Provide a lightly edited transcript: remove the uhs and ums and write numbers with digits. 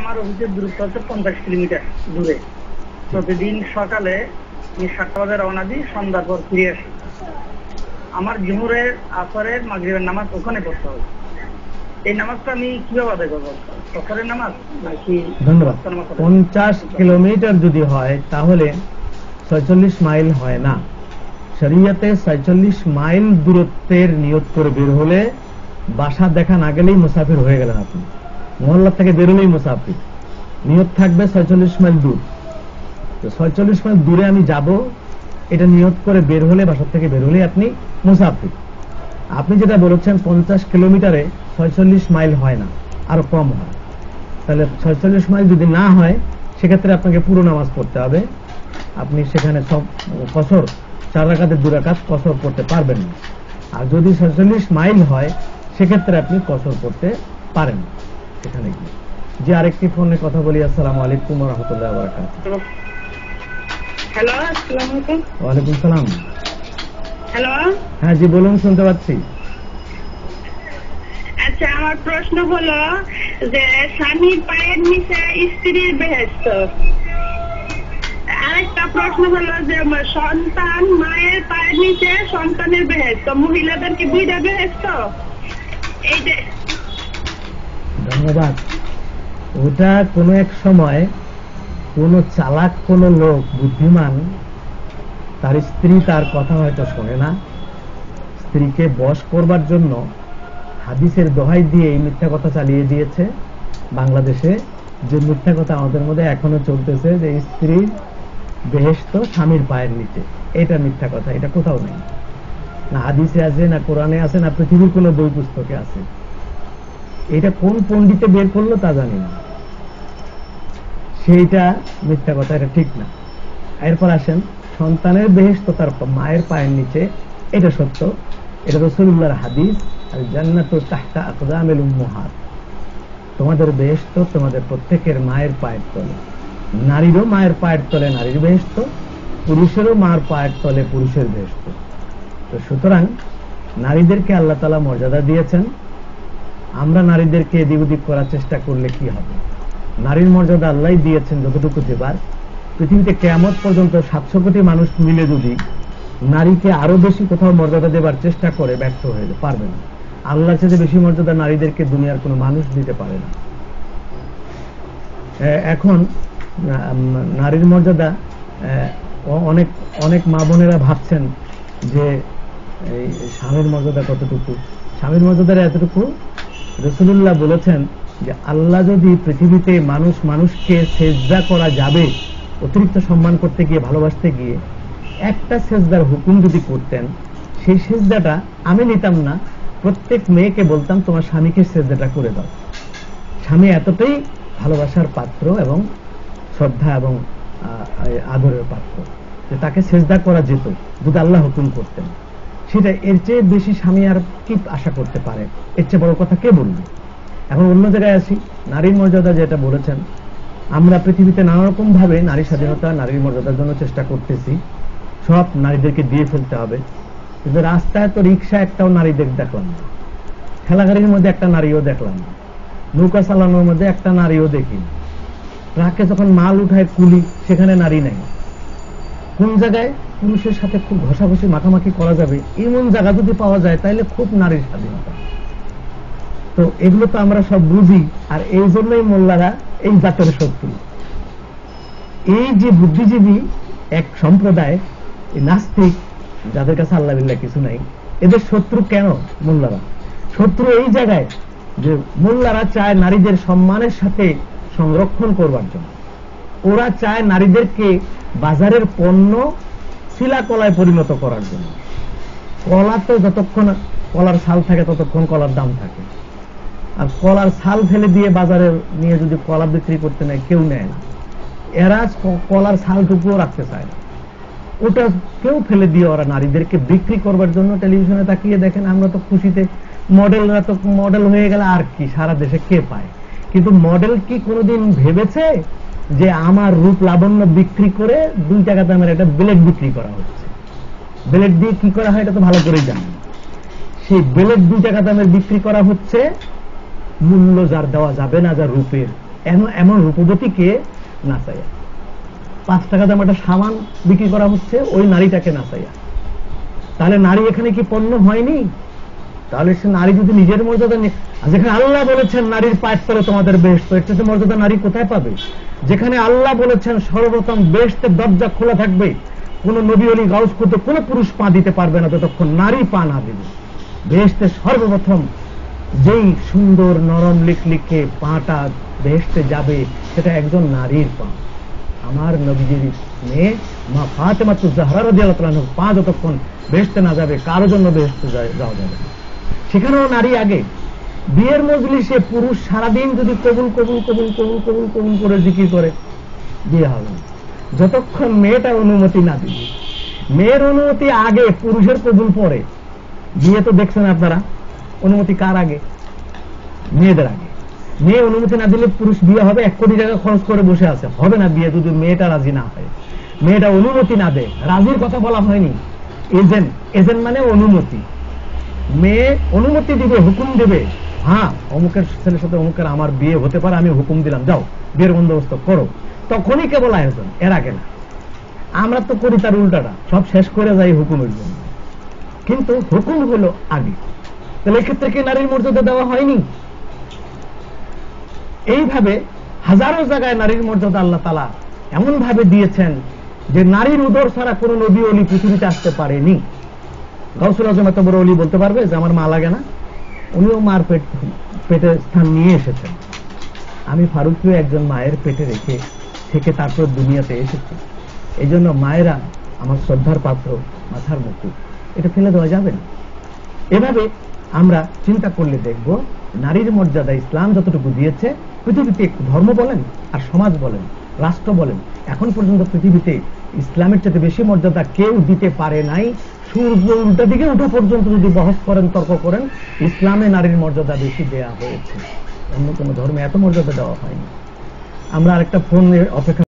আমার অফিসের দূরত্ব হচ্ছে 50 কিলোমিটার দূরে। প্রতিদিন সকালে আমি 7টা বাজে রওনা দিই, সন্ধ্যার পর ফিরে আসি। আমার জোহরের, আসরের, মাগরিবের নামাজ ওখানে পড়তে হবে। এই নামাজটা আমি কিভাবে আদায় করবো? সফরের নামাজ নাকি? ধন্যবাদ। 50 কিলোমিটার যদি হয় তাহলে 46 মাইল হয় না। শরীয়তে 46 মাইল দূরত্বের নিয়ত করে বের হলে বাসা দেখা না গেলেই মুসাফির হয়ে গেলেন আপনি। মহল্লা থেকে বেরোলেই মুসাফির। নিয়ত থাকবে 46 মাইল দূর। তো 46 মাইল দূরে আমি যাব, এটা নিয়ত করে বের হলে, বাসা থেকে বের হলে আপনি মুসাফির। আপনি যেটা বলেছেন 50 কিলোমিটারে 46 মাইল হয় না, আরো কম হয়। তাহলে 46 মাইল যদি না হয় সেক্ষেত্রে আপনাকে পুরো নামাজ পড়তে হবে। আপনি সেখানে সব কসর, 4 রাকাতের 2 রাকাত কসর পড়তে পারবেন না। আর যদি 46 মাইল হয় সেক্ষেত্রে আপনি কসর পড়তে পারেন সেখানে গিয়ে। যে আরেকটি ফোনে কথা বলি। আসসালামু আলাইকুম ওয়া রাহমাতুল্লাহি ওয়া বারাকাতুহু। হ্যালো, আসসালামু আলাইকুম। ওয়া আলাইকুম সালাম। হ্যালো, হ্যাঁ জি বলুন, শুনতে পাচ্ছি। আচ্ছা, আমার প্রশ্ন হলো যে স্বামীর পায়ের নিচে স্ত্রীর বেহেশত। আরেকটা প্রশ্ন হলো যে সন্তান মায়ের পায়ের নিচে সন্তানের বেহেশত। মহিলাদের কি 2টা বেহেশত? এইটা। ধন্যবাদ। ওটা কোনো এক সময় কোন চালাক কোন লোক, বুদ্ধিমান, তার স্ত্রী তার কথা হয়তো শোনে না, স্ত্রীকে বশ করবার জন্য হাদিসের দোহাই দিয়ে এই মিথ্যা কথা চালিয়ে দিয়েছে। বাংলাদেশে যে মিথ্যা কথা আমাদের মধ্যে এখনো চলতেছে যে স্ত্রীর বেহেশত স্বামীর পায়ের নিচে, এটা মিথ্যা কথা। এটা কোথাও নেই, না হাদিসে আছে, না কোরআনে আছে, না পৃথিবীর কোনো বই পুস্তকে আছে। এটা কোন পণ্ডিতে বের করলো তা জানি না, সেইটা মিথ্যা কথা, এটা ঠিক না। এরপর আসেন, সন্তানের বেহেশত তার মায়ের পায়ের নিচে, এটা সত্য। এটা রাসূলুল্লাহর হাদিস, আল জান্নাতু তাহতা আকদামিল উম্মাহাত। তোমাদের বেহেশত তোমাদের প্রত্যেকের মায়ের পায়ের তলে। নারীরও মায়ের পায়ের তলে নারীর বেহেশত, পুরুষেরও মায়ের পায়ের তলে পুরুষের বেহেশত। তো সুতরাং নারীদেরকে আল্লাহ তাআলা মর্যাদা দিয়েছেন। আমরা নারীদেরকে এদিক ওদিক করার চেষ্টা করলে কি হবে? নারীর মর্যাদা আল্লাহই দিয়েছেন যতটুকু দেবার। পৃথিবীতে কিয়ামত পর্যন্ত 700 কোটি মানুষ মিলে যদি নারীকে আরো বেশি কোথাও মর্যাদা দেবার চেষ্টা করে, ব্যর্থ হয়ে পারবে না। আল্লাহর চেয়ে বেশি মর্যাদা নারীদেরকে দুনিয়ার কোনো মানুষ দিতে পারে না। এখন নারীর মর্যাদা, অনেক অনেক মা বোনেরা ভাবছেন যে এই স্বামীর মর্যাদা কতটুকু। স্বামীর মর্যাদার এতটুকু, রাসূলুল্লাহ বলেছেন যে আল্লাহ যদি পৃথিবীতে মানুষকে সেজদা করা যাবে, অতিরিক্ত সম্মান করতে গিয়ে, ভালোবাসতে গিয়ে একটা সেজদার হুকুম যদি করতেন, সেই সেজদাটা আমি নিতাম না, প্রত্যেক মেয়েকে বলতাম তোমার স্বামীকে সেজদাটা করে দাও। স্বামী এতটাই ভালোবাসার পাত্র এবং শ্রদ্ধা এবং আদরের পাত্র যে তাকে সেজদা করা যেত যদি আল্লাহ হুকুম করতেন। সেটা এর চেয়ে বেশি স্বামী আর কি আশা করতে পারে? এর চেয়ে বড় কথা কে বলবে? এখন অন্য জায়গায় আসি, নারীর মর্যাদা যেটা বলেছেন, আমরা পৃথিবীতে নানা রকম ভাবে নারী স্বাধীনতা, নারীর মর্যাদার জন্য চেষ্টা করতেছি। সব নারীদেরকে দিয়ে ফেলতে হবে, কিন্তু রাস্তায় তো রিক্সা একটাও নারীদের দেখলাম না, ঠেলাগাড়ির মধ্যে একটা নারীও দেখলাম না, নৌকা চালানোর মধ্যে একটা নারীও দেখি না, ট্রাকে যখন মাল উঠায় কুলি সেখানে নারী নাই। কোন জায়গায় পুরুষের সাথে খুব ঘষাঘষি মাখামাখি করা যাবে এমন জায়গা যদি পাওয়া যায় তাহলে খুব নারীর স্বাধীনতা। তো এগুলো তো আমরা সব বুঝি, আর এই জন্যই মোল্লারা এই জাতের শত্রু। এই যে বুদ্ধিজীবী এক সম্প্রদায়, নাস্তিক, যাদের কাছে আল্লাহ বিল্লাহ কিছু নাই, এদের শত্রু কেন মোল্লারা? শত্রু এই জায়গায় যে মোল্লারা চায় নারীদের সম্মানের সাথে সংরক্ষণ করবার জন্য। ওরা চায় নারীদেরকে বাজারের পণ্য, শিলাকলায় পরিণত করার জন্য। কলা তো যতক্ষণ কলার ছাল থাকে ততক্ষণ কলার দাম থাকে, আর কলার ছাল ফেলে দিয়ে বাজারে নিয়ে যদি কলা বিক্রি করতে নেয় কেউ নেয় না। এরা কলার ছালটুকুও রাখতে চায় না, ওটা কেউ ফেলে দিয়ে ওরা নারীদেরকে বিক্রি করবার জন্য। টেলিভিশনে তাকিয়ে দেখেন, আমরা তো খুশিতে, মডেলরা তো মডেল হয়ে গেলে আর কি সারা দেশে কে পায়। কিন্তু মডেল কি কোনোদিন ভেবেছে যে আমার রূপ লাবণ্য বিক্রি করে 2 টাকা দামের একটা ব্লেড বিক্রি করা হচ্ছে? ব্লেড দিয়ে কি করা হয় এটা তো ভালো করেই জানেন। সেই ব্লেড 2 টাকা দামের বিক্রি করা হচ্ছে, মূল্য যার দেওয়া যাবে না, যার রূপের, এমন রূপবতীকে নাচাইয়া, 5 টাকা দাম একটা সাবান বিক্রি করা হচ্ছে ওই নারীটাকে নাচাইয়া। তাহলে নারী এখানে কি পণ্য হয়নি? তাহলে সে নারী যদি নিজের মর্যাদা নেই, যেখানে আল্লাহ বলেছেন নারীর পায়ের তলে তোমাদের বেহেশত, এর চেয়ে মর্যাদা নারী কোথায় পাবে? যেখানে আল্লাহ বলেছেন সর্বপ্রথম বেহেশতের দরজা খোলা থাকবে, কোন নবী ওলি গাউস কুতুব কোন পুরুষ পা দিতে পারবে না যতক্ষণ নারী পা না দিবে। বেহেশতে সর্বপ্রথম যেই সুন্দর নরম লিকলিকে পাটা বেহেশতে যাবে সেটা একজন নারীর পা। আমার নবীজির মেয়ে মা ফাতেমাতুজ জাহরা রাদিয়াল্লাহু তাআলা পা যতক্ষণ বেহেশতে না যাবে কারোর জন্য বেহেশতে যাওয়া যাবে না। সেখানেও নারী আগে। বিয়ের মজলিসে পুরুষ সারাদিন যদি কবুল কবুল কবুল কবুল কবুল কবুল করে জিকির করে বিয়ে হবে না, যতক্ষণ মেয়েটা অনুমতি না দিবে। মেয়ের অনুমতি আগে, পুরুষের কবুল পরে। বিয়ে তো দেখছেন আপনারা, অনুমতি কার আগে? মেয়েদের আগে। মেয়ে অনুমতি না দিলে পুরুষ বিয়ে হবে, 1 কোটি টাকা খরচ করে বসে আছে, হবে না বিয়ে যদি মেয়েটা রাজি না হয়। মেয়েটা অনুমতি না দেয়, রাজির কথা বলা হয়নি, এজেন্ট মানে অনুমতি। মেয়ে অনুমতি দিবে, হুকুম দেবে, হ্যাঁ অমুকের ছেলের সাথে অমুকের আমার বিয়ে হতে পারে, আমি হুকুম দিলাম, যাও বিয়ের বন্দোবস্ত করো, তখনই কেবল আয়োজন, এর আগে না। আমরা তো করি তার উল্টাটা, সব শেষ করে যাই হুকুমের জন্য, কিন্তু হুকুম হলো আগে। তাহলে এক্ষেত্রে কি নারীর মর্যাদা দেওয়া হয়নি? এইভাবে হাজারো জায়গায় নারীর মর্যাদা আল্লাহ তাআলা এমন ভাবে দিয়েছেন যে নারীর উদর ছাড়া কোন নবী ওলি পৃথিবীতে আসতে পারেনি। গাউসুল আজম এত বড় ওলি বলতে পারবে যে আমার মা লাগে না? উনিও মার পেটে স্থান নিয়ে এসেছেন। আমি ফারুকীও একজন মায়ের পেটে রেখে থেকে তারপর দুনিয়াতে এসেছি। এই জন্য মায়েরা আমার শ্রদ্ধার পাত্র, মাথার মুকুট, এটা ফেলে দেওয়া যাবে না। এভাবে আমরা চিন্তা করলে দেখব নারীর মর্যাদা ইসলাম যতটুকু দিয়েছে, পৃথিবীতে ধর্ম বলেন আর সমাজ বলেন, রাষ্ট্র বলেন, এখন পর্যন্ত পৃথিবীতে ইসলামের চেয়ে বেশি মর্যাদা কেউ দিতে পারে নাই। সূর্য উল্টা দিকে ওঠা পর্যন্ত যদি বহস করেন, তর্ক করেন, ইসলামে নারীর মর্যাদা বেশি দেয়া হয়েছে, অন্য কোন ধর্মে এত মর্যাদা দেওয়া হয়নি। আমরা আরেকটা ফোনের অপেক্ষা